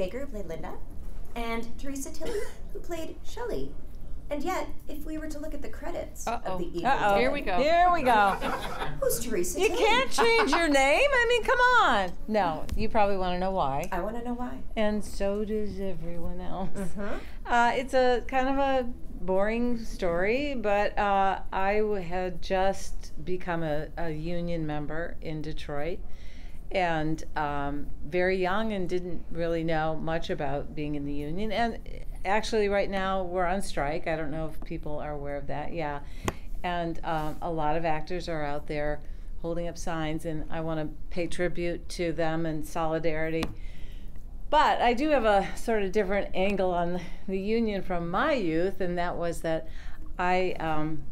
Baker, who played Linda, and Teresa Tilley, who played Shelley. And yet, if we were to look at the credits of the Evil Dead, Here we go. Here we go. Who's Teresa You Tilley? can't change your name. I mean, come on. No, you probably want to know why. I want to know why. And so does everyone else. It's a kind of a boring story, but I had just become a union member in Detroit, and very young, and didn't really know much about being in the union. And actually, right now we're on strike. I don't know if people are aware of that. Yeah, and a lot of actors are out there holding up signs, and I want to pay tribute to them and solidarity. But I do have a sort of different angle on the union from my youth, and that was that I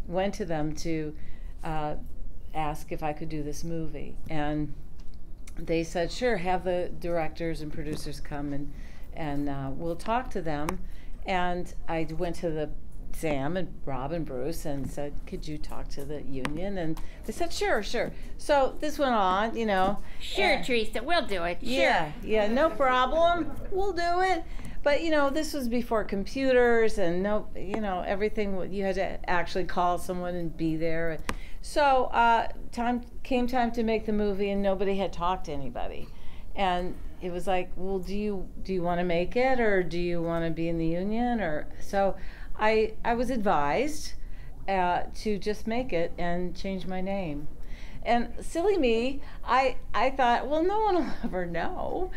went to them to ask if I could do this movie. And they said, sure, have the directors and producers come and we'll talk to them. And I went to Sam and Rob and Bruce and said, could you talk to the union? And they said, sure. So this went on, you know. Sure, Teresa, we'll do it. Yeah, no problem. We'll do it. But, you know, this was before computers and everything. You had to actually call someone and be there. So time to make the movie, and nobody had talked to anybody. And it was like, well, do you want to make it, or do you want to be in the union? Or so I was advised to just make it and change my name. And silly me, I thought, well, no one will ever know.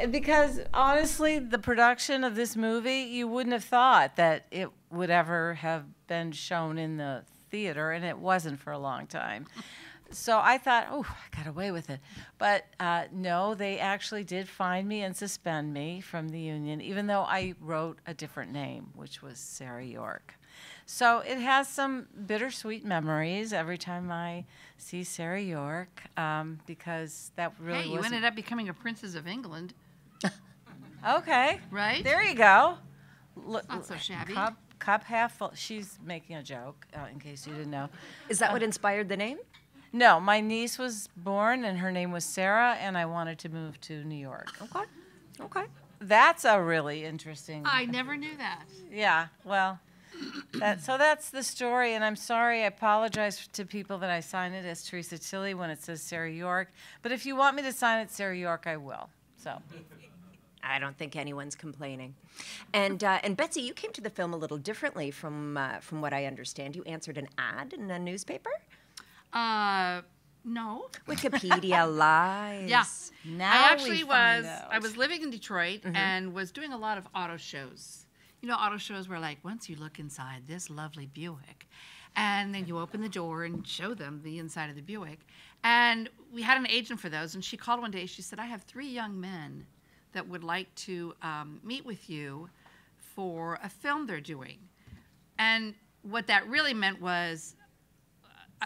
Because honestly, the production of this movie, you wouldn't have thought that it would ever have been shown in the theater, and it wasn't for a long time. So I thought, oh, I got away with it. But no, they actually did find me and suspend me from the union, even though I wrote a different name, which was Sarah York. So it has some bittersweet memories every time I see Sarah York, because that really you ended up becoming a Princess of England. Okay. Right? There you go. It's not so shabby. Cup half full. She's making a joke, in case you didn't know. Is that what inspired the name? No, my niece was born, and her name was Sarah, and I wanted to move to New York. Okay. That's a really interesting... I never knew that. Yeah, well, so that's the story, and I'm sorry, I apologize to people that I sign it as Teresa Tilley when it says Sarah York, but if you want me to sign it Sarah York, I will, so... I don't think anyone's complaining. And Betsy, you came to the film a little differently from what I understand. You answered an ad in a newspaper? No. Wikipedia lies. Yeah. Now I was living in Detroit and was doing a lot of auto shows. You know, auto shows where, like, once you look inside this lovely Buick, and then you open the door and show them the inside of the Buick. And we had an agent for those, and she called one day. She said, I have 3 young men that would like to meet with you for a film they're doing. And what that really meant was,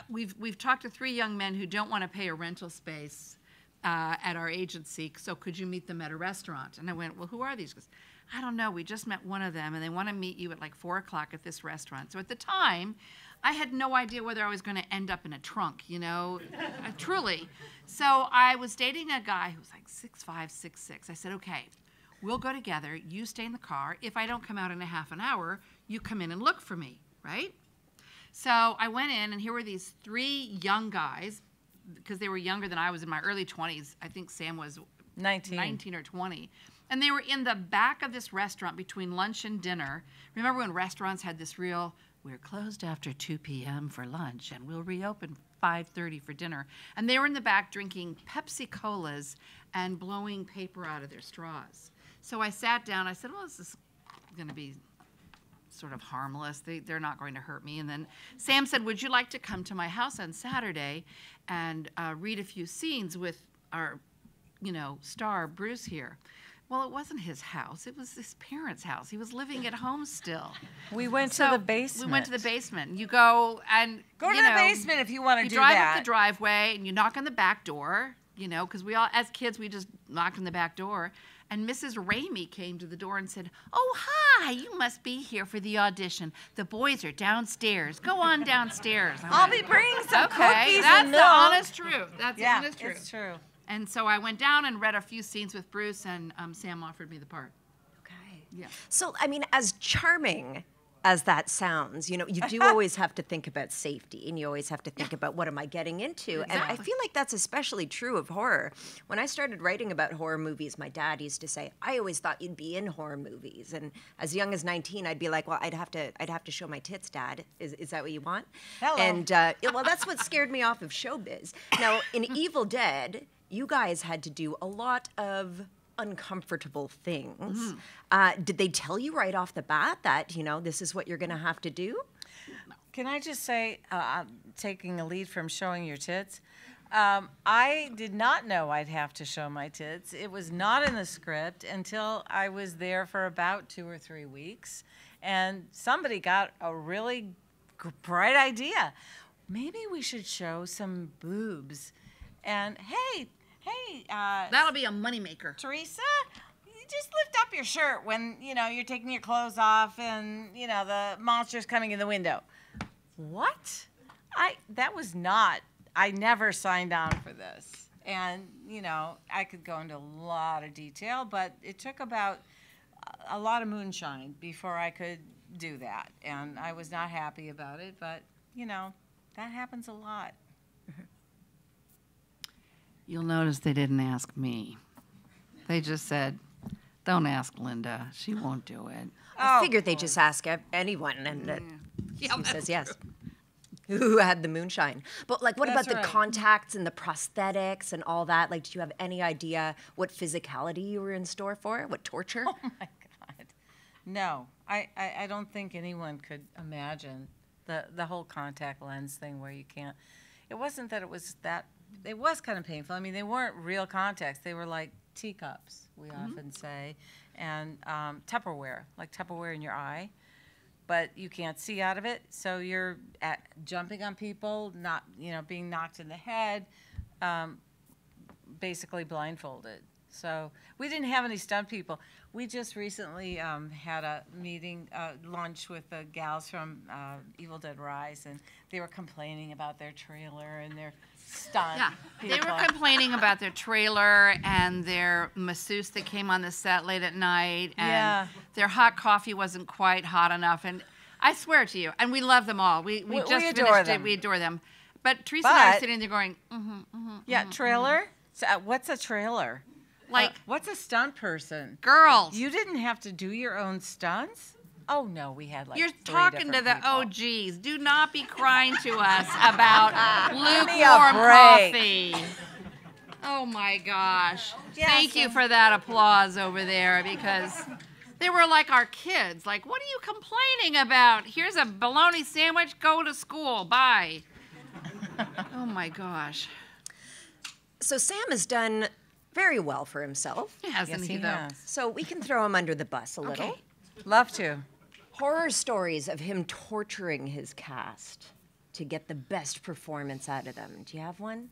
we've talked to 3 young men who don't want to pay a rental space at our agency, so could you meet them at a restaurant? And I went, well, who are these? She goes, I don't know, we just met one of them, and they want to meet you at like 4 o'clock at this restaurant. So at the time, I had no idea whether I was going to end up in a trunk, you know, truly. So I was dating a guy who was like 6'5", 6'6". I said, okay, we'll go together, you stay in the car. If I don't come out in a half an hour, you come in and look for me, right? So I went in, and here were these 3 young guys, because they were younger than I was in my early 20s. I think Sam was 19 or 20. And they were in the back of this restaurant between lunch and dinner. Remember when restaurants had this real, we're closed after 2 p.m. for lunch, and we'll reopen 5:30 for dinner. And they were in the back drinking Pepsi Colas and blowing paper out of their straws. So I sat down. I said, well, this is going to be sort of harmless. They're not going to hurt me. And then Sam said, would you like to come to my house on Saturday and read a few scenes with our, star Bruce here? Well, it wasn't his house. It was his parents' house. He was living at home still. We went to the basement. We went to the basement. You go and go to the basement if you want to do that. You drive up the driveway and you knock on the back door, because we all, as kids, we just knocked on the back door. And Mrs. Ramey came to the door and said, oh, hi, you must be here for the audition. The boys are downstairs. Go on downstairs. I'll be bringing some cookies that's and the milk. honest truth. That's the honest truth. It's true. And so I went down and read a few scenes with Bruce, and Sam offered me the part. Okay. Yeah. So, I mean, as charming as that sounds, you know, you do always have to think about safety, and you always have to think about what am I getting into. And I feel like that's especially true of horror. When I started writing about horror movies, my dad used to say, I always thought you'd be in horror movies. And as young as 19, I'd be like, well, I'd have to show my tits, Dad. Is that what you want? Hello. And well, that's what scared me off of showbiz. Now, in Evil Dead, you guys had to do a lot of uncomfortable things. Did they tell you right off the bat that, you know, this is what you're going to have to do? Can I just say, taking a lead from showing your tits, I did not know I'd have to show my tits. It was not in the script until I was there for about 2 or 3 weeks, and somebody got a really bright idea. Maybe we should show some boobs. And hey, That'll be a moneymaker. Teresa, you just lift up your shirt when, you know, you're taking your clothes off and, you know, the monster's coming in the window. What? That was not, I never signed on for this. And, you know, I could go into a lot of detail, but it took about a lot of moonshine before I could do that. And I was not happy about it, but, you know, that happens a lot. You'll notice they didn't ask me. They just said, don't ask Linda. She won't do it. I figured they just ask anyone, and she says yes. Who had the moonshine? But like, what That's about right. the contacts and the prosthetics and all that? Like, did you have any idea what physicality you were in store for? What torture? Oh my God. No, I don't think anyone could imagine the whole contact lens thing where you can't. It wasn't that it was that. It was kind of painful. I mean, they weren't real contacts. They were like teacups, we often say, and Tupperware, like Tupperware in your eye. But you can't see out of it, so you're jumping on people, not, you know, being knocked in the head, basically blindfolded. So we didn't have any stunt people. We just recently had a meeting, lunch with the gals from Evil Dead Rise, and they were complaining about their trailer and their stunt. Yeah, they were complaining about their trailer and their masseuse that came on the set late at night, and their hot coffee wasn't quite hot enough. And I swear to you, and we love them all. We just finished it. We adore them. But Teresa and I are sitting there going, yeah, trailer? So, what's a trailer? like, What's a stunt person? girls. You didn't have to do your own stunts? Oh, no, we had like You're 3 talking to different the people. OGs. Do not be crying to us about me a lukewarm break. coffee. Oh my gosh. Yes, Thank you for that applause over there, because they were like our kids. Like, what are you complaining about? Here's a bologna sandwich. Go to school. Bye. Oh my gosh. So Sam has done very well for himself. Hasn't Yes, he, he though? has. So we can throw him under the bus a little. Okay. Love to. Horror stories of him torturing his cast to get the best performance out of them. Do you have one?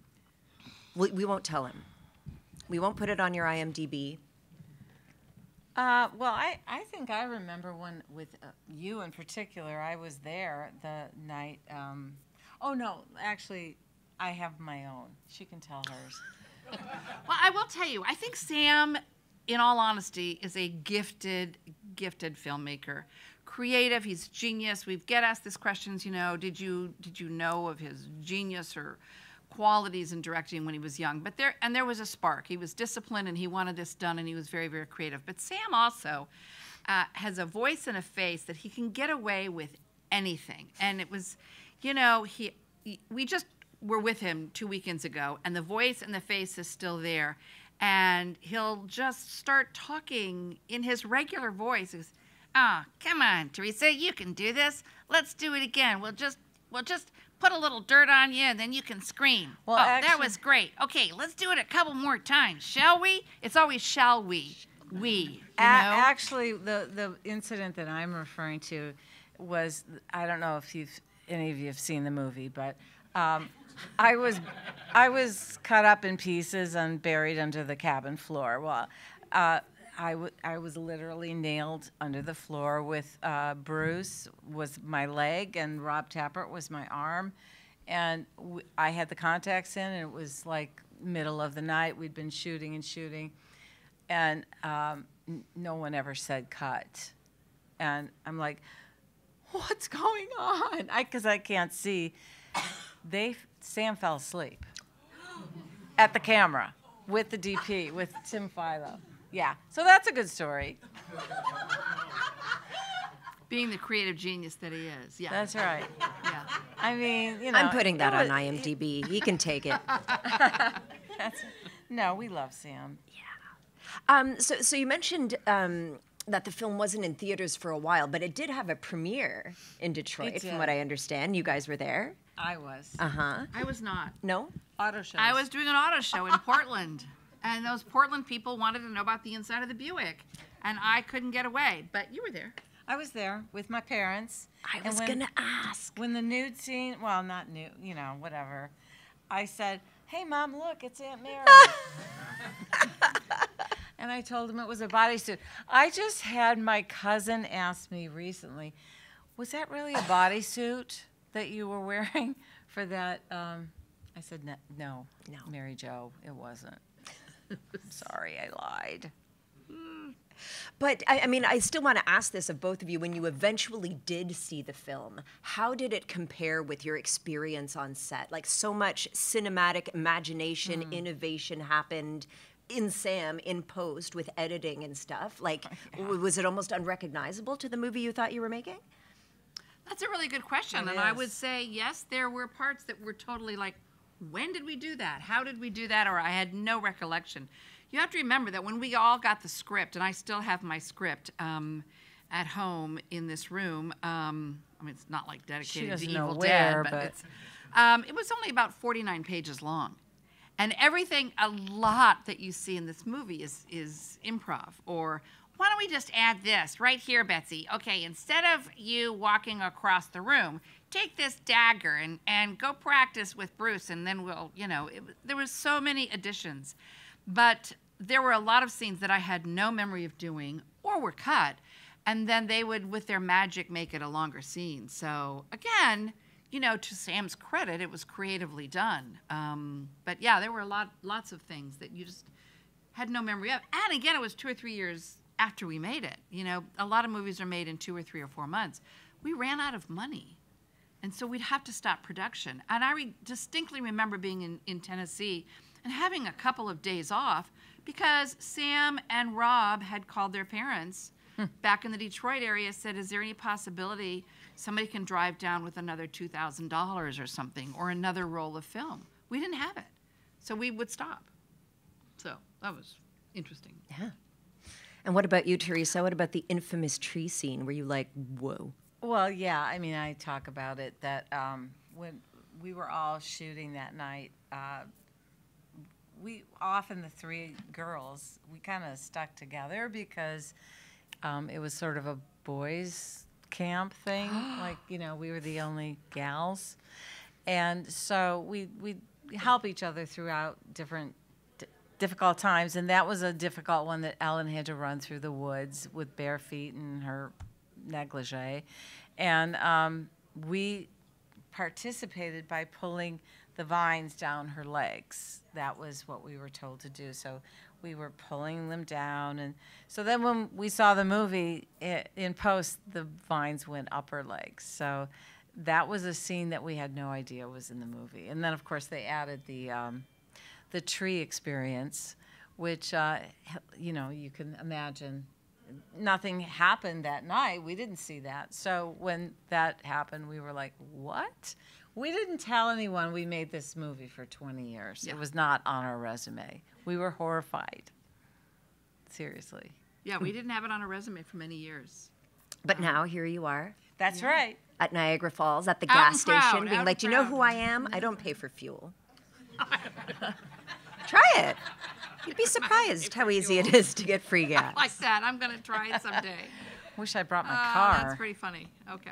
We won't tell him. We won't put it on your IMDb. Well, I think I remember one with you in particular. I was there the night. Oh, no, actually, I have my own. She can tell hers. Well, I will tell you, I think Sam, in all honesty, is a gifted filmmaker. Creative, he's genius. We get asked this questions, you know, did you know of his genius or qualities in directing when he was young? But there was a spark. He was disciplined and he wanted this done, and he was very, very creative. But Sam also has a voice and a face that he can get away with anything. And it was, you know, we just were with him 2 weekends ago, and the voice and the face is still there. And he'll just start talking in his regular voice. He goes, "Oh, come on, Teresa, you can do this. Let's do it again. We'll just put a little dirt on you, and then you can scream. Well, that actually- was great. Okay, let's do it a couple more times, shall we?" It's always "shall we." You know? Actually, the incident that I'm referring to was, I don't know if any of you have seen the movie, but I was cut up in pieces and buried under the cabin floor. Well, I was literally nailed under the floor with Bruce was my leg and Rob Tappert was my arm, and I had the contacts in, and it was like middle of the night. We'd been shooting and shooting, and no one ever said cut. And I'm like, what's going on? Because I can't see. Sam fell asleep at the camera with the DP, with Tim Philo. Yeah, so that's a good story. Being the creative genius that he is. Yeah. That's right. Yeah. I mean, you know. I'm putting that on IMDb. He can take it. No, we love Sam. So you mentioned that the film wasn't in theaters for a while, but it did have a premiere in Detroit, from what I understand. You guys were there? I was. Uh-huh. I was not. No? Auto shows. I was doing an auto show in Portland, and those Portland people wanted to know about the inside of the Buick, and I couldn't get away. But you were there. I was there with my parents. I was going to ask. When the nude scene, well, not nude, you know, whatever, I said, hey, Mom, look, it's Aunt Mary. And I told him it was a bodysuit. I just had my cousin ask me recently, was that really a bodysuit that you were wearing for that? I said, no, Mary Jo, it wasn't. Sorry, I lied. But, I mean, I still want to ask this of both of you. When you eventually did see the film, how did it compare with your experience on set? Like, so much cinematic imagination, innovation happened in Sam, in post, with editing and stuff. Like, was it almost unrecognizable to the movie you thought you were making? That's a really good question. And I would say, yes, there were parts that were totally like, when did we do that? How did we do that? Or I had no recollection. You have to remember that when we all got the script, and I still have my script at home in this room. I mean, it's not like dedicated to Evil Dead, but it was only about 49 pages long. And everything, a lot that you see in this movie is improv. Or why don't we just add this right here, Betsy? Okay, instead of you walking across the room, take this dagger and go practice with Bruce, and then we'll, you know, there was so many additions. But there were a lot of scenes that I had no memory of doing or were cut, and then they would, with their magic, make it a longer scene. So, again, you know, to Sam's credit, it was creatively done. But, yeah, there were lots of things that you just had no memory of. And, again, it was 2 or 3 years after we made it. You know, a lot of movies are made in 2 or 3 or 4 months. We ran out of money. And so we'd have to stop production. And I distinctly remember being in Tennessee and having a couple of days off because Sam and Rob had called their parents back in the Detroit area, said, is there any possibility somebody can drive down with another $2,000 or something, or another roll of film? We didn't have it. So we would stop. So that was interesting. Yeah. And what about you, Teresa? What about the infamous tree scene? Were you like, whoa? Well, yeah, I mean, I talk about it that when we were all shooting that night, we often, the 3 girls, we kind of stuck together because it was sort of a boys' camp thing. Like, you know, we were the only gals. And so we help each other throughout difficult times. And that was a difficult one that Ellen had to run through the woods with bare feet and her negligee. And we participated by pulling the vines down her legs. That was what we were told to do. So we were pulling them down. And so then when we saw the movie in post, the vines went up her legs. So that was a scene that we had no idea was in the movie. And then, of course, they added the tree experience, which, you know, you can imagine. Nothing happened that night. We didn't see that. So when that happened, we were like, what? We didn't tell anyone we made this movie for 20 years. Yeah. It was not on our resume. We were horrified. Seriously. Yeah, we didn't have it on our resume for many years. But now here you are. That's right. At Niagara Falls, at the Out gas and station, proud, being out like, and do you know proud. who I am? I don't pay for fuel. Try it. You'd be surprised how easy it is to get free gas. Like that. I'm going to try it someday. Wish I brought my car. That's pretty funny. Okay.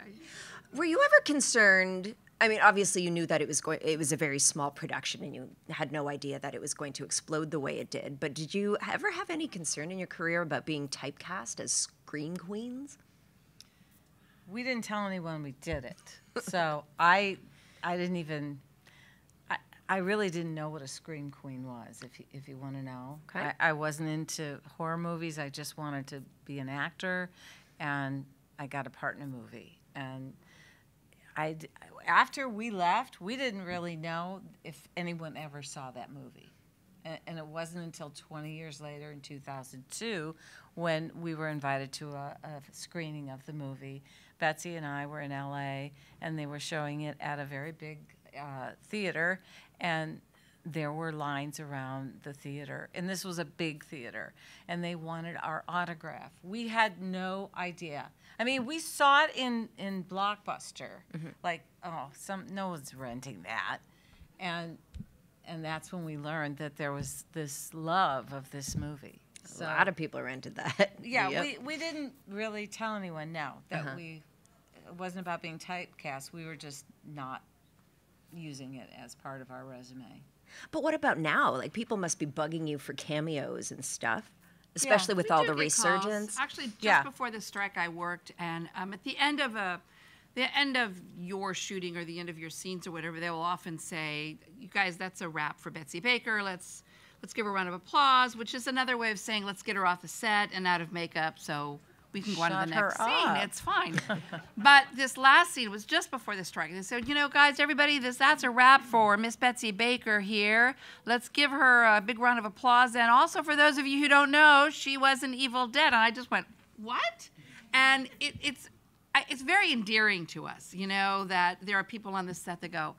Were you ever concerned? I mean, obviously you knew that it was a very small production and you had no idea that it was going to explode the way it did. But did you ever have any concern in your career about being typecast as scream queens? We didn't tell anyone we did it. So I didn't even, I really didn't know what a scream queen was, if you want to know. Okay. I wasn't into horror movies. I just wanted to be an actor, and I got a part in a movie. And after we left, we didn't really know if anyone ever saw that movie. And it wasn't until 20 years later, in 2002, when we were invited to a screening of the movie. Betsy and I were in LA, and they were showing it at a very big theater, and there were lines around the theater. And this was a big theater, and they wanted our autograph. We had no idea. I mean, we saw it in Blockbuster, like, no one's renting that. And that's when we learned that there was this love of this movie. So, a lot of people rented that. Yeah, Yep. we didn't really tell anyone, no, that it wasn't about being typecast. We were just not using it as part of our resume. But what about now? Like, people must be bugging you for cameos and stuff, especially with We all do the get resurgence. calls. Actually, just before the strike, I worked, and at the end of your shooting or the end of your scenes or whatever, they will often say, "You guys, that's a wrap for Betsy Baker. Let's give her a round of applause," which is another way of saying let's get her off the set and out of makeup so we can go on to the next scene. It's fine. But this last scene was just before the strike. They said, guys, everybody, that's a wrap for Miss Betsy Baker here. Let's give her a big round of applause. And also, for those of you who don't know, she was in Evil Dead. And I just went, what? And it's very endearing to us, that there are people on the set that go,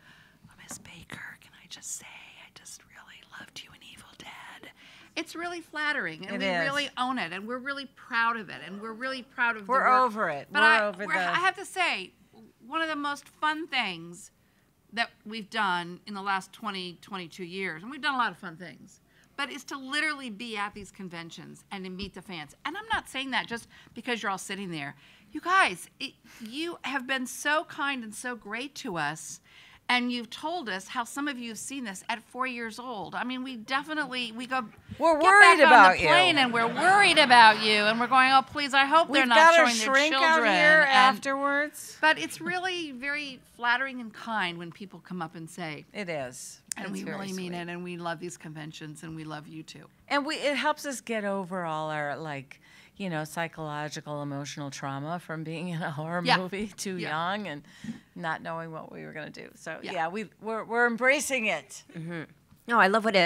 "Oh, Miss Baker, can I just say, I just really loved you in Evil Dead." It's really flattering, and we really own it, and we're really proud of it, and we're really proud of the work. We're over it. But I I have to say, one of the most fun things that we've done in the last 22 years, and we've done a lot of fun things, but is to literally be at these conventions and to meet the fans. And I'm not saying that just because you're all sitting there. You guys, you have been so kind and so great to us, and you've told us how some of you have seen this at 4 years old. I mean, we go. We're get worried back about on the plane, you. and we're worried about you, and we're going, oh, please, I hope they're not showing their children. We've got a shrink out here and- afterwards. But it's really very flattering and kind when people come up and say, It is. and It's we very really mean sweet. it, and we love these conventions, and we love you too. And it helps us get over all our, psychological, emotional trauma from being in a horror movie too young and not knowing what we were going to do. So, we're embracing it. No, I love what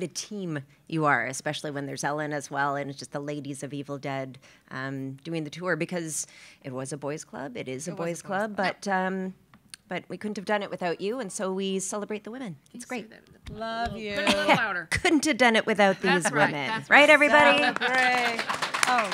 a team you are, especially when there's Ellen as well, and it's just the ladies of Evil Dead doing the tour, because it was a boys' club. It is a boys' club, but we couldn't have done it without you, and so we celebrate the women. It's great. Love you. Put it a little louder. Couldn't have done it without these That's right, women. that's Right, right. everybody? Great. Oh,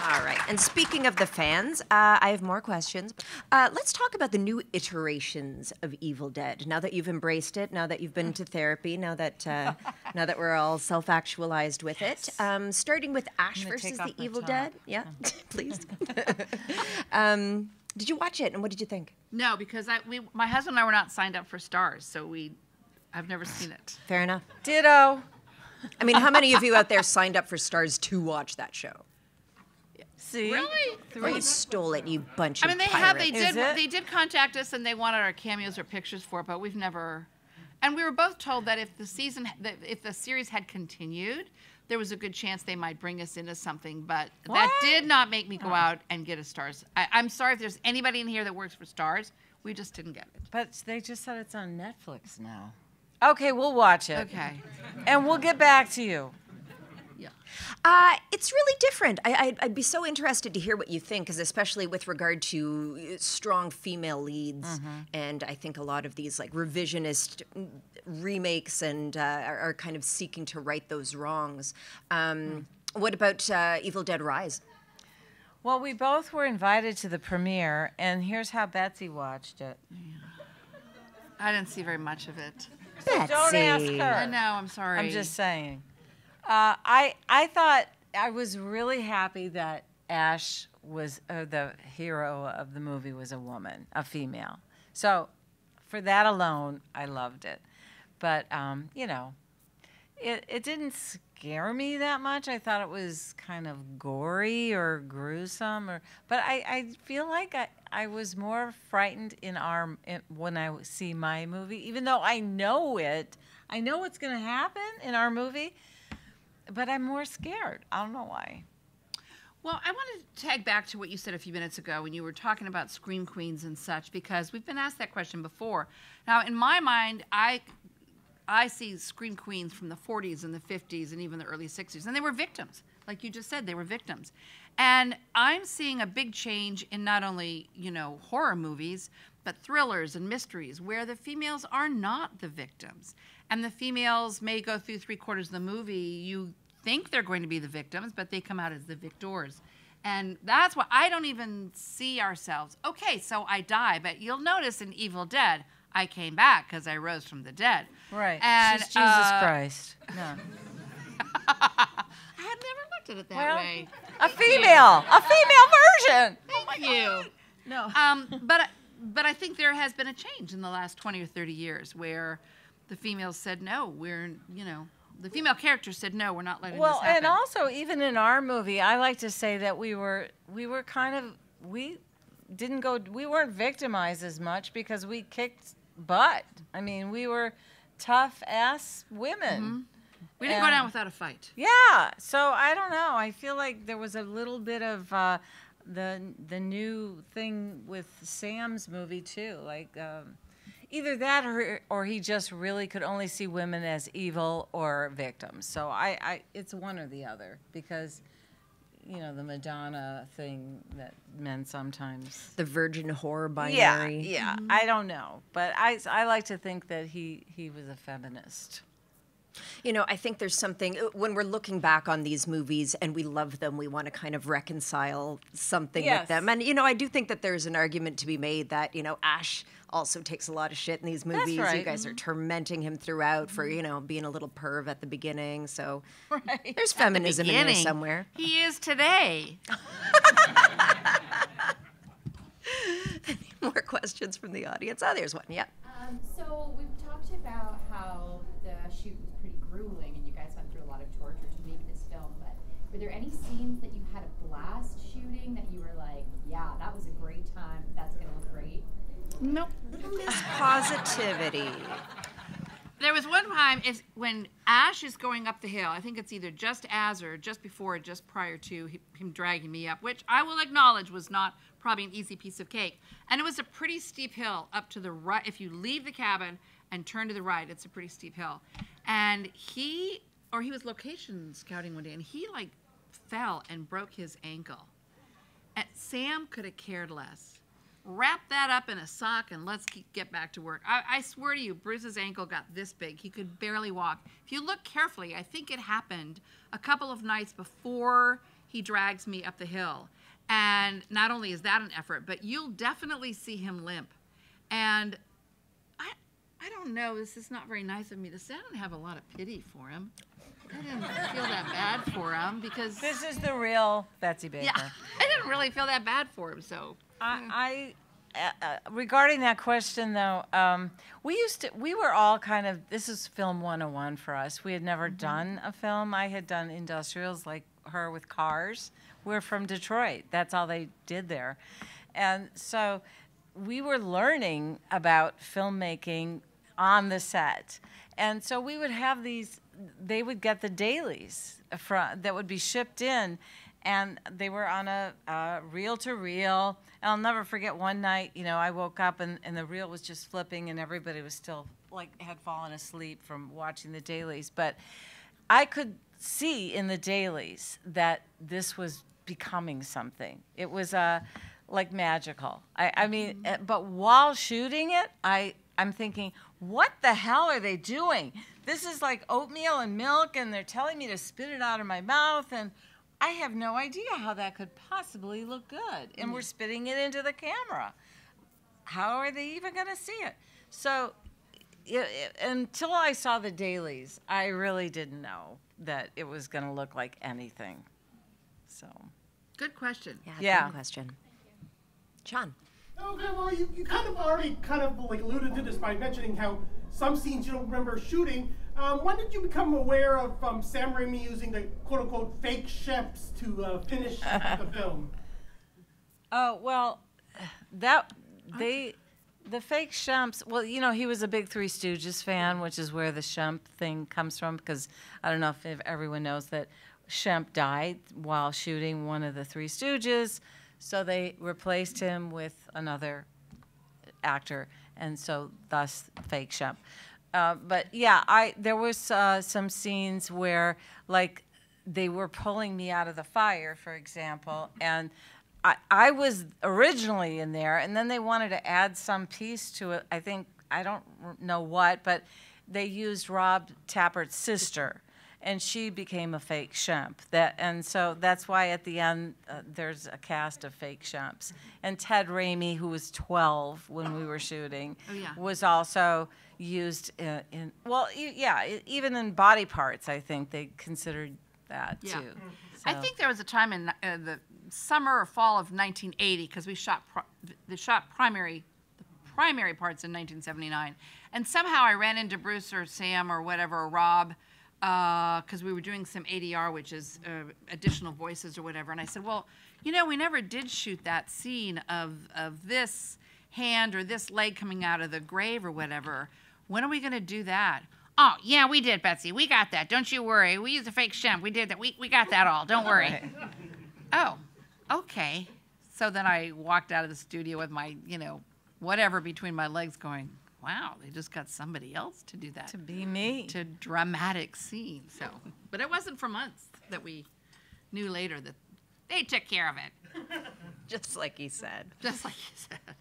All right. And speaking of the fans, I have more questions. Let's talk about the new iterations of Evil Dead. Now that you've embraced it, now that you've been to therapy, now that we're all self-actualized with it. Starting with Ash versus the Evil Dead. Yeah, please. Did you watch it, and what did you think? No, because my husband and I were not signed up for Stars, so I've never seen it. Fair enough. ditto. I mean, how many of you out there signed up for Stars to watch that show? See? Really? Or you stole it, you bunch I of mean, pirates. Is they did contact us, and they wanted our cameos or pictures for it, but we've never. And we were both told that if the series had continued, there was a good chance they might bring us into something, but that did not make me go out and get a Stars. I'm sorry if there's anybody in here that works for Stars. We just didn't get it. But they just said it's on Netflix now. Okay, we'll watch it. Okay. And we'll get back to you. Yeah. It's really different. I'd be so interested to hear what you think, because especially with regard to strong female leads, and I think a lot of these revisionist remakes and are kind of seeking to right those wrongs. What about Evil Dead Rise? Well, we both were invited to the premiere, and here's how Betsy watched it. I didn't see very much of it. Betsy. Don't ask her. I know, I'm sorry. I'm just saying. I thought I was really happy that Ash was the hero of the movie was a woman, a female. So for that alone, I loved it. But it didn't scare me that much. I thought it was kind of gory or gruesome, but I feel like I was more frightened when I see my movie, even though I know what's going to happen in our movie, but I'm more scared. I don't know why. Well, I want to tag back to what you said a few minutes ago when you were talking about Scream Queens and such, because we've been asked that question before. Now, in my mind, I see Scream Queens from the 40s and the 50s and even the early 60s, and they were victims. Like you just said, they were victims. And I'm seeing a big change in not only, horror movies, but thrillers and mysteries where the females are not the victims. And the females may go through 3/4 of the movie, you think they're going to be the victims, but they come out as the victors. And that's why I don't even see ourselves. Okay, so I die, but you'll notice in Evil Dead, I came back because I rose from the dead. Right. And, she's Jesus Christ. No. I had never looked at it that way. A female version. Thank you. No. But I think there has been a change in the last 20 or 30 years where the females said, no, the female characters said, no, we're not letting this happen. Well, and also, even in our movie, I like to say that we weren't victimized as much because we kicked butt. I mean, we were tough-ass women. Mm-hmm. We didn't go down without a fight. Yeah, so I don't know. I feel like there was a little bit of the new thing with Sam's movie, too, like... either that or he just really could only see women as evil or victims. So it's one or the other because, the Madonna thing that men sometimes... The virgin horror binary. Yeah, mm-hmm. I don't know. But I like to think that he was a feminist. I think there's something, when we're looking back on these movies and we love them, we want to kind of reconcile something with them. And, I do think that there's an argument to be made that, Ash also takes a lot of shit in these movies. That's right. You guys are tormenting him throughout for, being a little perv at the beginning. So there's feminism in there somewhere. He is today. Any more questions from the audience? Oh, there's one. Yeah. So we've talked about how the shoot was pretty grueling and you guys went through a lot of torture to make this film, but were there any scenes that you had a blast shooting that you were like, yeah, that was a great time, that's going to look great? Nope. Miss Positivity. There was one time when Ash is going up the hill. I think it's either just as or just before or just prior to him dragging me up, which I will acknowledge was not probably an easy piece of cake. And it was a pretty steep hill up to the right. If you leave the cabin and turn to the right, it's a pretty steep hill. And he was location scouting one day, and he fell and broke his ankle. And Sam could have cared less. Wrap that up in a sock and let's get back to work. I swear to you, Bruce's ankle got this big. He could barely walk. If you look carefully, I think it happened a couple of nights before he drags me up the hill. And not only is that an effort, but you'll definitely see him limp. And I don't know, this is not very nice of me to say. I don't have a lot of pity for him. I didn't feel that bad for him because... This is the real Betsy Baker. Yeah, I didn't really feel that bad for him, so... Regarding that question, though, we were all kind of, this is film 101 for us. We had never done a film. I had done industrials like her with Cars. We're from Detroit. That's all they did there. And so we were learning about filmmaking on the set. And so we would have they would get the dailies that would be shipped in, and they were on a reel-to-reel. And I'll never forget one night, I woke up and the reel was just flipping and everybody was still, had fallen asleep from watching the dailies. But I could see in the dailies that this was becoming something. It was, magical. I mean, but while shooting it, I'm thinking, what the hell are they doing? This is like oatmeal and milk, and they're telling me to spit it out of my mouth, and I have no idea how that could possibly look good. And we're spitting it into the camera. How are they even going to see it? So until I saw the dailies, I really didn't know that it was going to look like anything. So. Good question. Yeah. Good question. John. Okay, well, you kind of already alluded to this by mentioning how some scenes you don't remember shooting. When did you become aware of Sam Raimi using the quote-unquote fake Shemps to finish the film? Oh, well, the fake Shemps, well, you know, he was a big Three Stooges fan, which is where the Shemp thing comes from, because I don't know if everyone knows that Shemp died while shooting one of the Three Stooges, so they replaced him with another actor, and so thus fake Shemp. But yeah, there was some scenes where, like, they were pulling me out of the fire, for example, and I was originally in there, and then they wanted to add some piece to it. I don't know what, but they used Rob Tappert's sister, and she became a fake Shemp. And so that's why at the end there's a cast of fake Shemps. And Ted Raimi, who was 12 when we were shooting, was also used even in body parts. I think they considered that too. So. I think there was a time in the summer or fall of 1980, because we shot primary parts in 1979, and somehow I ran into Bruce or Sam or whatever, or Rob, because we were doing some ADR, which is additional voices or whatever, and I said, well, you know, we never did shoot that scene of this hand or this leg coming out of the grave or whatever. When are we going to do that? Oh, yeah, we did, Betsy. We got that. Don't you worry. We used a fake Shemp. We did that. We got that all. Don't worry. Oh, okay. So then I walked out of the studio with my, whatever between my legs going, wow, they just got somebody else to do that. To be me. To dramatic scene. So, but it wasn't for months that we knew later that they took care of it. Just like he said. Just like he said.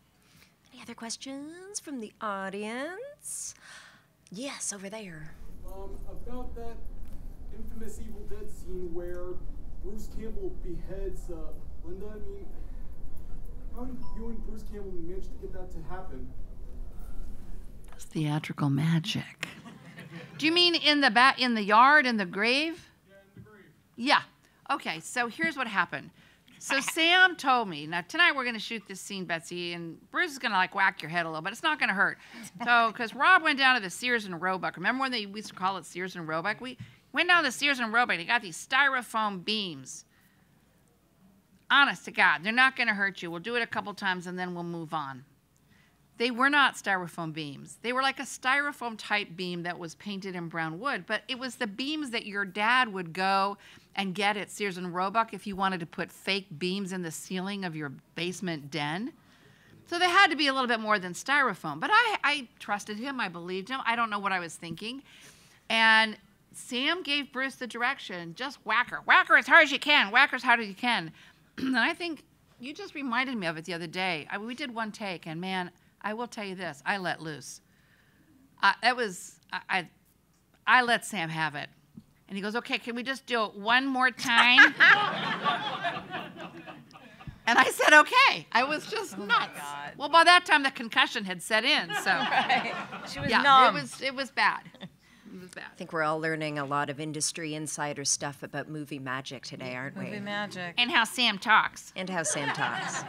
Any other questions from the audience? Yes, over there. About that infamous Evil Dead scene where Bruce Campbell beheads Linda. I mean, how did you and Bruce Campbell manage to get that to happen? It's theatrical magic. Do you mean in the yard, in the grave? Yeah, in the grave. Yeah. Okay, so here's what happened. So Sam told me, now tonight we're going to shoot this scene, Betsy, and Bruce is going to like whack your head a little, but it's not going to hurt. So, because Rob went down to the Sears and Roebuck. Remember when we used to call it Sears and Roebuck? We went down to the Sears and Roebuck. They got these styrofoam beams. Honest to God, they're not going to hurt you. We'll do it a couple times and then we'll move on. They were not styrofoam beams. They were like a styrofoam type beam that was painted in brown wood, but it was the beams that your dad would go and get at Sears and Roebuck if you wanted to put fake beams in the ceiling of your basement den. So they had to be a little bit more than styrofoam. But I trusted him. I believed him. I don't know what I was thinking. And Sam gave Bruce the direction, just whack her. Whack her as hard as you can. Whack her as hard as you can. And I think you just reminded me of it the other day. We did one take, and man, I will tell you this. I let loose. I let Sam have it. And he goes, okay, can we just do it one more time? And I said, okay. I was just nuts. God. Well, by that time, the concussion had set in, so. Right. She was numb. It was bad. It was bad. I think we're all learning a lot of industry insider stuff about movie magic today, aren't we? Movie magic. And how Sam talks. And how Sam talks.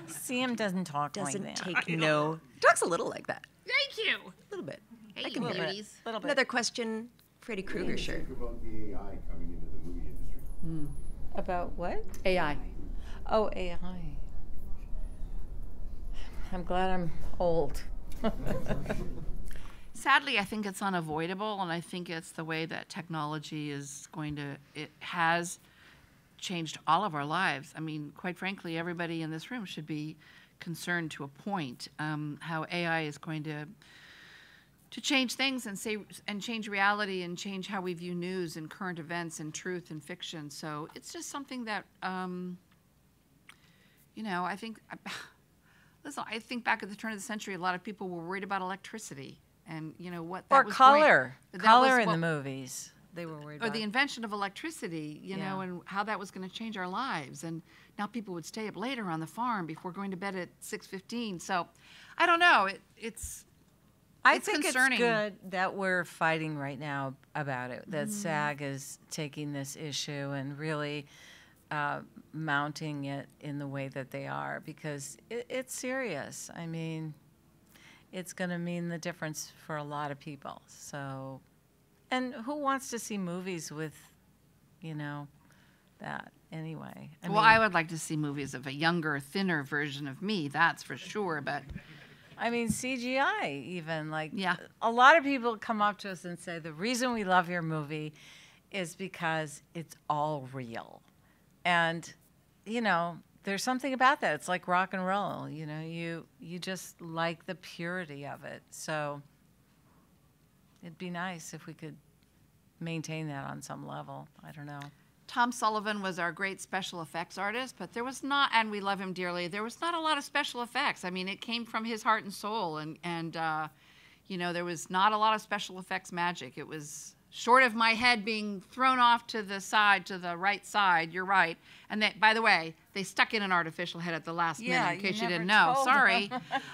Sam doesn't talk like that. Take no. Talks a little like that. Thank you. A little bit. Hey, you beauties. Little bit. Another question, Freddy Krueger shirt. Think about the AI coming into the movie industry. About what? AI. Oh, AI. I'm glad I'm old. Sadly, I think it's unavoidable, and I think it's the way that technology it has changed all of our lives. I mean, quite frankly, everybody in this room should be concerned to a point how AI is going to change things and change reality and change how we view news and current events and truth and fiction. So it's just something that, I think, listen, I think back at the turn of the century, a lot of people were worried about electricity and, what that or was color. Color was in the movies. They were worried about. Or the invention of electricity, and how that was going to change our lives. And now people would stay up later on the farm before going to bed at 6:15. So I don't know. It's concerning. It's good that we're fighting right now about it, that SAG is taking this issue and really mounting it in the way that they are, because it's serious. I mean, it's going to mean the difference for a lot of people. So And who wants to see movies with, that anyway? I would like to see movies of a younger, thinner version of me, that's for sure, but... I mean, CGI even, yeah. A lot of people come up to us and say, the reason we love your movie is because it's all real. And, there's something about that. It's like rock and roll, you just like the purity of it. So it'd be nice if we could maintain that on some level. I don't know. Tom Sullivan was our great special effects artist, but there was not, and we love him dearly, there was not a lot of special effects. I mean, it came from his heart and soul, and there was not a lot of special effects magic. It was short of my head being thrown off to the side, to the right side, you're right. And by the way, they stuck in an artificial head at the last minute, in case you didn't know. Sorry.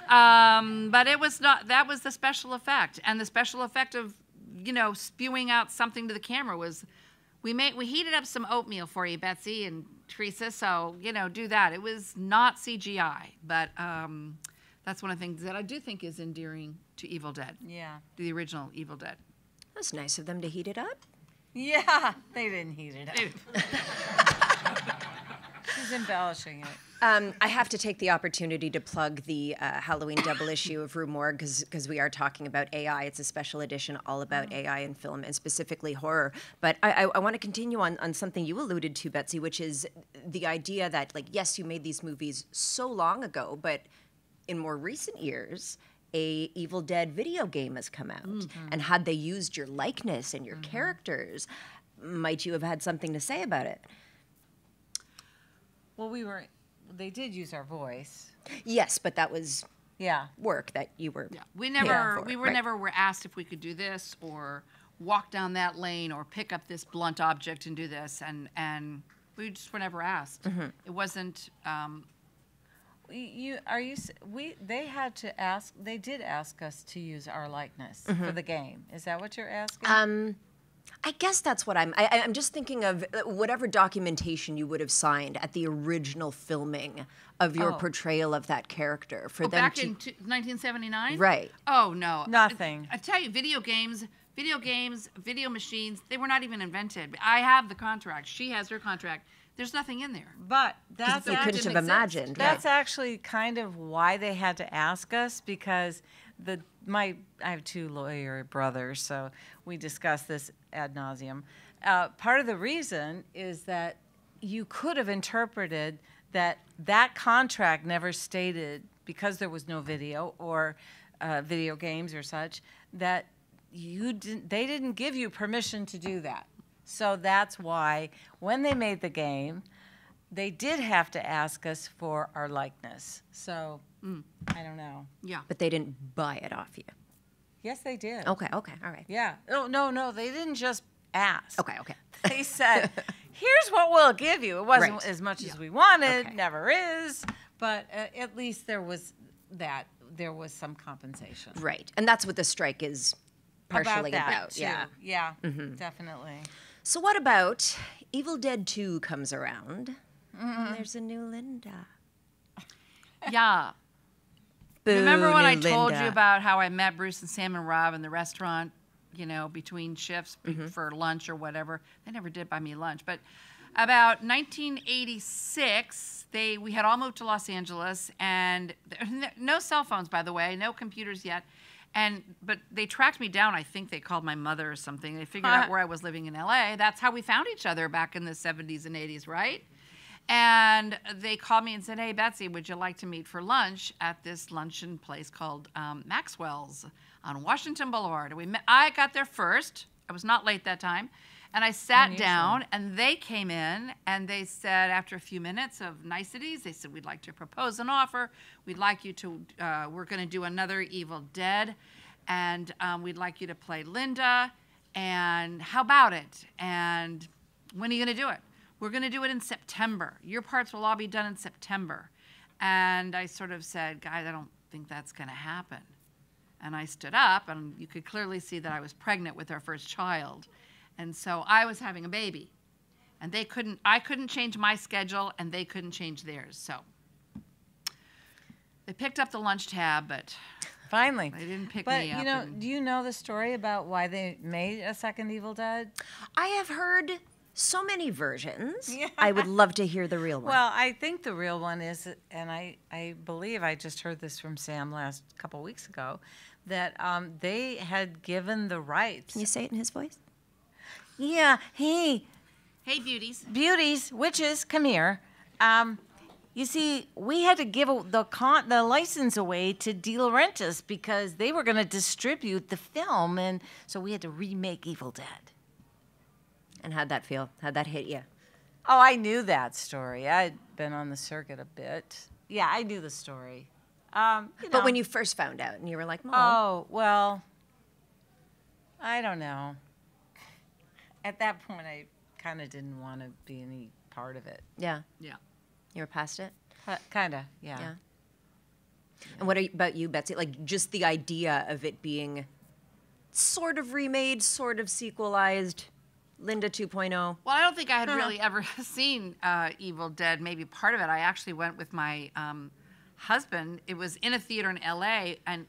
But it was not, that was the special effect. And the special effect of, spewing out something to the camera was, we heated up some oatmeal for you, Betsy and Teresa, so, do that. It was not CGI, but that's one of the things that I do think is endearing to Evil Dead. Yeah. The original Evil Dead. That's nice of them to heat it up. Yeah, they didn't heat it up. She's embellishing it. I have to take the opportunity to plug the Halloween double issue of Rue Morgue because we are talking about AI. It's a special edition all about AI in film and specifically horror. But I want to continue on something you alluded to, Betsy, which is the idea that, yes, you made these movies so long ago, but in more recent years, a Evil Dead video game has come out. Mm-hmm. And had they used your likeness and your characters, might you have had something to say about it? Well, they did use our voice. Yes, but that was work that you were. Yeah. We never were asked if we could do this or walk down that lane or pick up this blunt object and do this, and we just were never asked. Mm-hmm. It wasn't. They did ask us to use our likeness for the game. Is that what you're asking? I guess that's what I'm just thinking of whatever documentation you would have signed at the original filming of your portrayal of that character for them back in 1979? Right. Oh, no. Nothing. I tell you, video games, video machines, they were not even invented. I have the contract. She has her contract. There's nothing in there. But that's you couldn't have imagined. That's actually kind of why they had to ask us, because I have two lawyer brothers, so we discuss this ad nauseum. Part of the reason is that you could have interpreted that contract never stated, because there was no video or video games or such, that they didn't give you permission to do that. So that's why when they made the game, they did have to ask us for our likeness. So I don't know. Yeah. But they didn't buy it off you. Yes, they did. Okay, all right. Yeah. Oh, no, they didn't just ask. Okay. They said, here's what we'll give you. It wasn't as much as we wanted, never is, but at least there was some compensation. Right. And that's what the strike is partially about. Too. Yeah. Definitely. So what about Evil Dead 2 comes around, and there's a new Linda. Yeah. Boo, remember when I told Linda. you about how I met Bruce and Sam and Rob in the restaurant, between shifts for lunch or whatever? They never did buy me lunch. But about 1986, we had all moved to Los Angeles, and no cell phones, by the way, no computers yet. But they tracked me down. I think they called my mother or something. They figured out where I was living in LA. That's how we found each other back in the 70s and 80s, right? And they called me and said, "Hey, Betsy, would you like to meet for lunch at this luncheon place called Maxwell's on Washington Boulevard?" I got there first. I was not late that time. And I sat down, and they came in, and they said, after a few minutes of niceties, they said, "We'd like to propose an offer. We'd like you to, we're going to do another Evil Dead, and we'd like you to play Linda, and how about it? And when are you going to do it? We're going to do it in September. Your parts will all be done in September." And I sort of said, "Guys, I don't think that's going to happen." And I stood up, and you could clearly see that I was pregnant with our first child. And so I was having a baby, and I couldn't change my schedule, and they couldn't change theirs. So they picked up the lunch tab, but Finally. They didn't pick But, me up. you know, do you know the story about why they made a second Evil Dead? I have heard so many versions. I would love to hear the real one. Well, I think the real one is, and I believe I just heard this from Sam last couple weeks ago, that they had given the rights. Can you say it in his voice? Yeah. Hey, beauties. beauties, witches, come here. You see, we had to give the license away to De Laurentiis because they were going to distribute the film, and so we had to remake Evil Dead. And how'd that feel? How'd that hit you? Oh, I knew that story. I'd been on the circuit a bit. Yeah, I knew the story. But when you first found out and you were like, Mom. Oh, well, I don't know. At that point, I kind of didn't want to be any part of it. Yeah. Yeah. You were past it? Kind of, yeah. Yeah. And what about you, Betsy? Like, just the idea of it being sort of remade, sort of sequelized, Linda 2.0. Well, I don't think I had really ever seen Evil Dead. Maybe part of it. I actually went with my husband. It was in a theater in L.A., and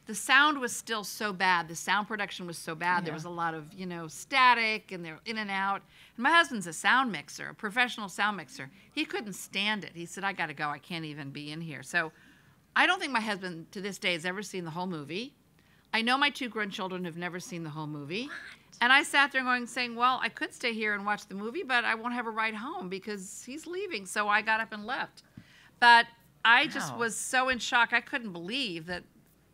the sound was still so bad. The sound production was so bad. There was a lot of, static, and they're in and out. And my husband's a sound mixer, a professional sound mixer. He couldn't stand it. He said, I got to go. I can't even be in here. So I don't think my husband, to this day, has ever seen the whole movie. I know my 2 grandchildren have never seen the whole movie. What? And I sat there saying, well, I could stay here and watch the movie, but I won't have a ride home because he's leaving. So I got up and left. But I just was so in shock. I couldn't believe that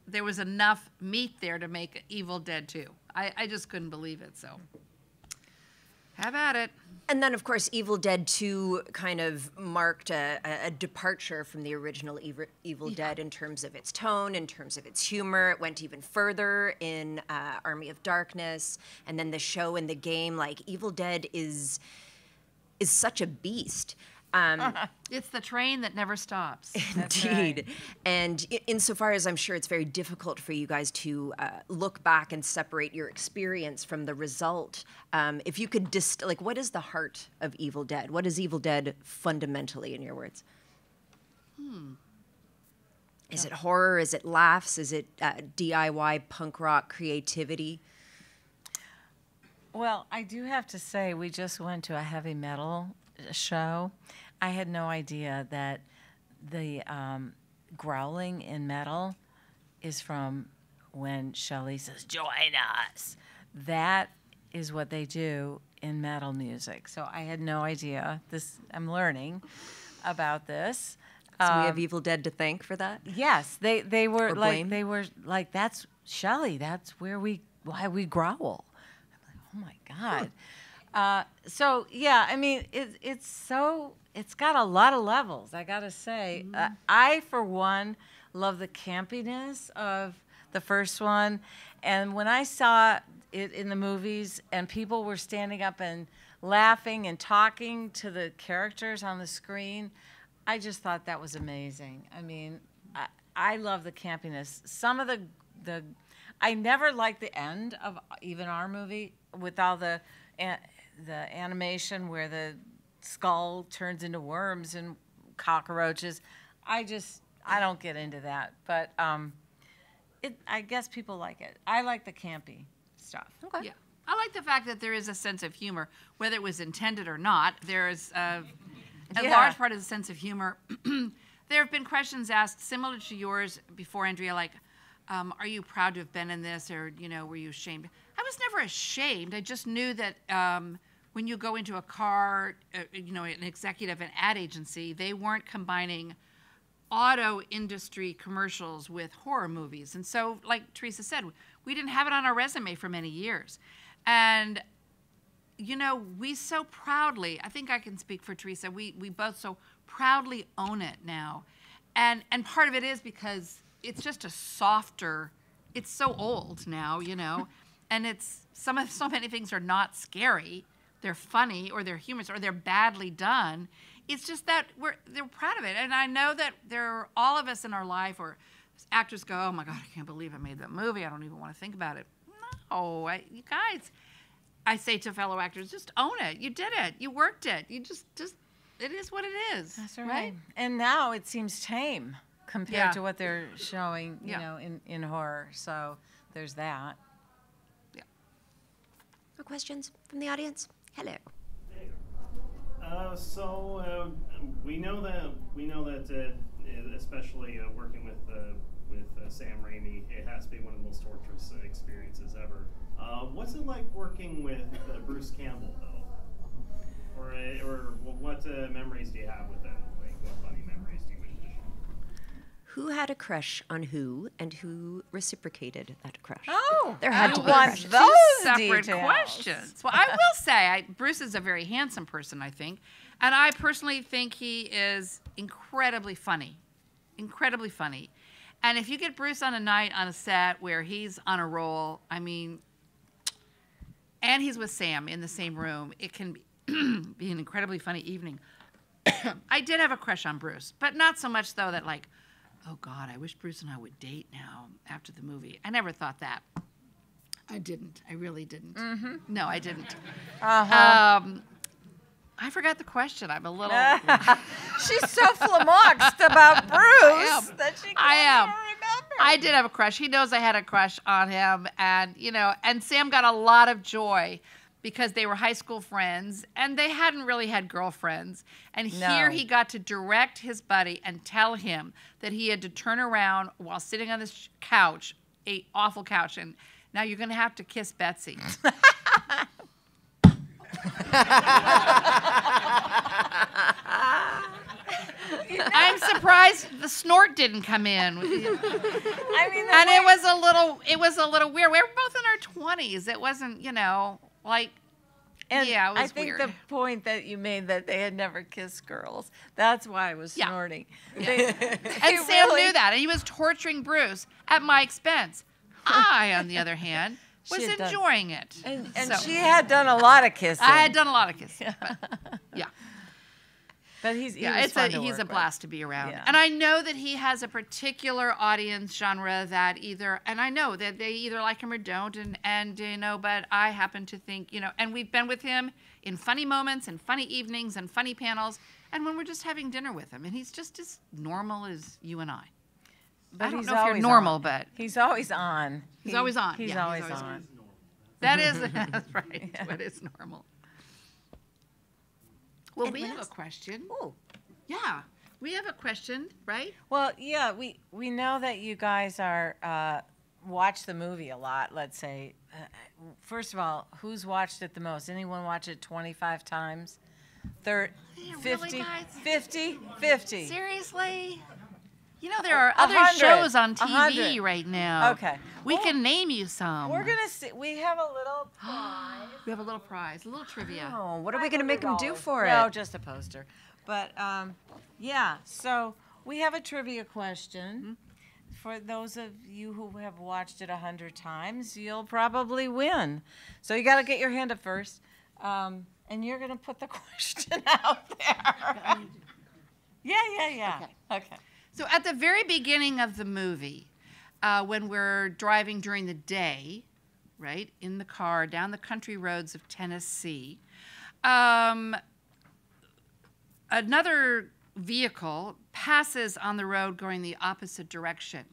there was enough meat there to make Evil Dead 2. I just couldn't believe it. So have at it. And then, of course, Evil Dead 2 kind of marked a departure from the original Evil Dead in terms of its tone, in terms of its humor. It went even further in Army of Darkness. And then the show and the game, like, Evil Dead is such a beast. It's the train that never stops. Indeed. Right. And insofar as I'm sure it's very difficult for you guys to look back and separate your experience from the result, if you could what is the heart of Evil Dead? What is Evil Dead fundamentally, in your words? Is it horror? Is it laughs? Is it DIY punk rock creativity? Well, I do have to say, we just went to a heavy metal show. I had no idea that the growling in metal is from when Shelley says, "Join us." That is what they do in metal music. So I had no idea. I'm learning about this. So we have Evil Dead to thank for that? Yes, they were like that's Shelley. That's why we growl. I'm like, oh my God. So yeah, I mean, it's got a lot of levels, I gotta say. I, for one, love the campiness of the first one. And when I saw it in the movies and people were standing up and laughing and talking to the characters on the screen, I just thought that was amazing. I mean, I love the campiness. Some of the I never liked the end of even our movie with all the animation where the skull turns into worms and cockroaches. I don't get into that, but I guess people like it. I like the campy stuff. Okay. Yeah. I like the fact that there is a sense of humor, whether it was intended or not. There's a large part of the sense of humor. There have been questions asked similar to yours before, Andrea, like, are you proud to have been in this, or, were you ashamed? I was never ashamed. I just knew that when you go into a car, an executive, an ad agency, they weren't combining auto industry commercials with horror movies. And so, like Teresa said, we didn't have it on our resume for many years. And, we so proudly, I think I can speak for Teresa, we both so proudly own it now. And part of it is because it's just a softer, it's so old now, and it's so many things are not scary. They're funny, or they're humorous, or they're badly done. It's just that they're proud of it. And I know that there are all of us in our life, or actors go, oh my God, I can't believe I made that movie. I don't even want to think about it. No, you guys, I say to fellow actors, just own it. You did it. You worked it. You just it is what it is. That's right. And now it seems tame. compared to what they're showing, you know, in horror. So there's that. Yeah. More questions from the audience? Hello. We know that especially working with Sam Raimi, it has to be one of the most torturous experiences ever. What's it like working with Bruce Campbell, though? Or what memories do you have with them? Like, what funny memories do you wish to share? Who had a crush on who, and who reciprocated that crush? Oh, there had to be those separate details. questions. Well, I will say, Bruce is a very handsome person, I think, and I personally think he is incredibly funny, incredibly funny. And if you get Bruce on a night on a set where he's on a roll, I mean, and he's with Sam in the same room, it can be an incredibly funny evening. I did have a crush on Bruce, but not so much, though, that like, oh, God, I wish Bruce and I would date now after the movie. I never thought that. I didn't. I really didn't. Mm-hmm. No, I didn't. I forgot the question. I'm a little... She's so flummoxed about Bruce that she can't even remember. I did have a crush. He knows I had a crush on him. And, you know, and Sam got a lot of joy because they were high school friends and they hadn't really had girlfriends. And here he got to direct his buddy and tell him that he had to turn around while sitting on this couch, an awful couch, and now you're going to have to kiss Betsy. I'm surprised the snort didn't come in. I mean, and it was a little weird. We were both in our 20s. It wasn't, you know, like, and yeah, it was I think weird. the point that you made that they had never kissed girls, that's why I was snorting. Yeah. And Sam knew that, and he was torturing Bruce at my expense. I, on the other hand, was enjoying it. And so, she had done a lot of kissing. I had done a lot of kissing, but yeah. But he's a blast to be around. Yeah. And I know that he has a particular audience genre that and I know that they either like him or don't, and you know, but I happen to think, you know, and we've been with him in funny moments and funny evenings and funny panels, and when we're just having dinner with him, and he's just as normal as you and I. But I don't know if you're normal, but he's always on. He's always on. He's always on. That's right. Yeah. What is normal? Well, we have a question. Oh. Yeah, we have a question, right? Well, yeah, we know that you guys are watch the movie a lot, let's say. First of all, who's watched it the most? Anyone watch it 25 times? 50? Really, guys? 50? Seriously? You know, there are other shows on TV right now. Okay. We can name you some. We're going to see. We have a little prize. We have a little prize, a little trivia. Oh, what are we going to make them do for it? No, just a poster. But, yeah, so we have a trivia question. Mm-hmm. For those of you who have watched it 100 times, you'll probably win. So you got to get your hand up first. And you're going to put the question out there. Yeah. Okay. So at the very beginning of the movie, when we're driving during the day, right, in the car down the country roads of Tennessee, another vehicle passes on the road going the opposite direction,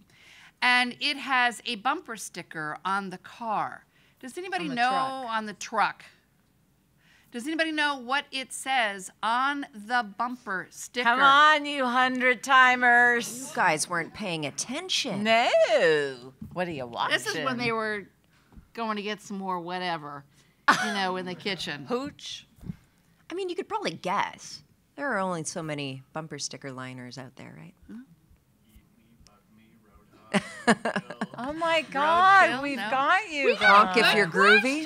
and it has a bumper sticker on the car. Does anybody know on the truck? Does anybody know what it says on the bumper sticker? Come on, you 100-timers. You guys weren't paying attention. No. What are you watching? This is when they were going to get some more whatever, you know, in the kitchen. Hooch. I mean, you could probably guess. There are only so many bumper sticker liners out there, right? Oh, my God. We've got you. Honk if you're groovy.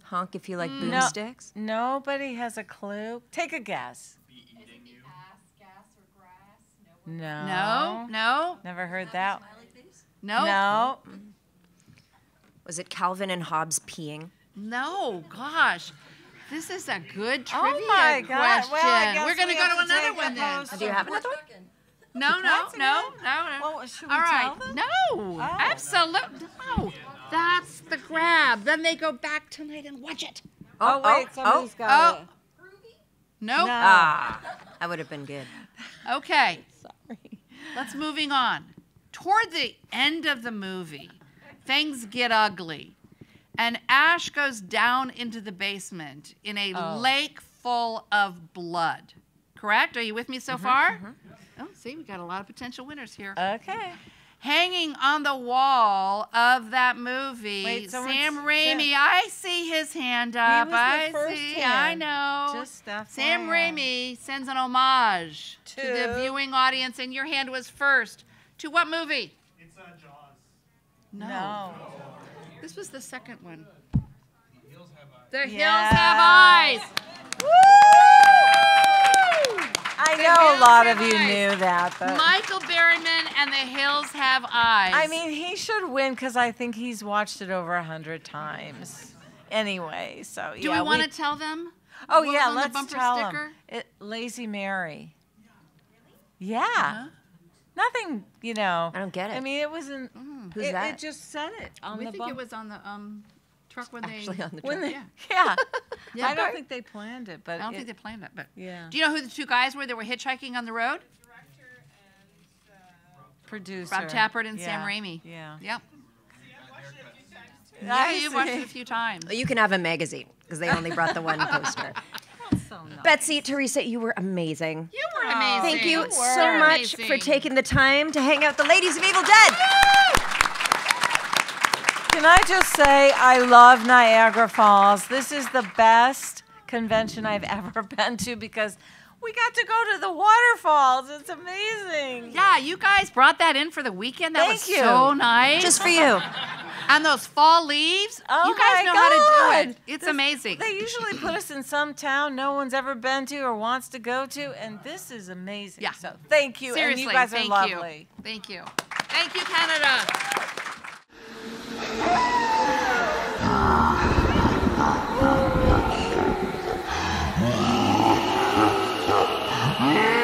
Honk if you like boomsticks. Nobody has a clue. Take a guess. Is it ass, gas, or grass? No. Never heard that. No. Was it Calvin and Hobbes peeing? No, gosh. This is a good trivia Oh my God. question. Well, we're going to go to another one then. Do you have another one? No. Well, should we All right. tell them? No, absolutely. No. That's the grab. Then they go back tonight and watch it. Oh, wait. Somebody's got it. No. That would have been good. Okay. Sorry. Let's moving on. Toward the end of the movie, things get ugly. And Ash goes down into the basement in a lake full of blood. Correct? Are you with me so far? Oh, see, we got a lot of potential winners here. Okay. Hanging on the wall of that movie, Wait, Sam Raimi. I see his hand up. He was the first I hand. know. Just Sam Raimi sends an homage to the viewing audience, and your hand was first. To what movie? It's Jaws. No. This was the second one. The Hills Have Eyes. The Hills Have Eyes. Woo! I know a lot of you knew that, but Michael Berryman and The Hills Have Eyes. I mean, he should win because I think he's watched it over 100 times. Anyway, so do we want to tell them? Oh what yeah, was on the let's bumper tell sticker? them. Lazy Mary. Yeah. Nothing, you know. I don't get it. I mean, it wasn't. Who's that? It just said it on We the think bumper. it was on the truck when Actually they. on the When truck. they, yeah. Yeah. I don't think they planned it, but I don't think they planned it, but. Yeah. Do you know who the two guys were that were hitchhiking on the road? Producer. Rob Tappert and Yeah. Sam Raimi. Yeah. Yep. I Yeah, you watched see. it a few times. You can have a magazine because they only brought the one poster. So nice. Betsy, Teresa, you were amazing. You were amazing. Thank you were so much amazing. for taking the time to hang out with the ladies of Evil Dead. Can I just say I love Niagara Falls. This is the best convention I've ever been to because we got to go to the waterfalls. It's amazing. Yeah, you guys brought that in for the weekend. That Thank was you. so nice. Just for you. And those fall leaves. Oh you guys my know how to do God. it. It's amazing. They usually put us in some town no one's ever been to or wants to go to, and this is amazing. Yeah. So thank you, Seriously, and you guys thank are you. lovely. Thank you. Thank you, Canada. Yeah.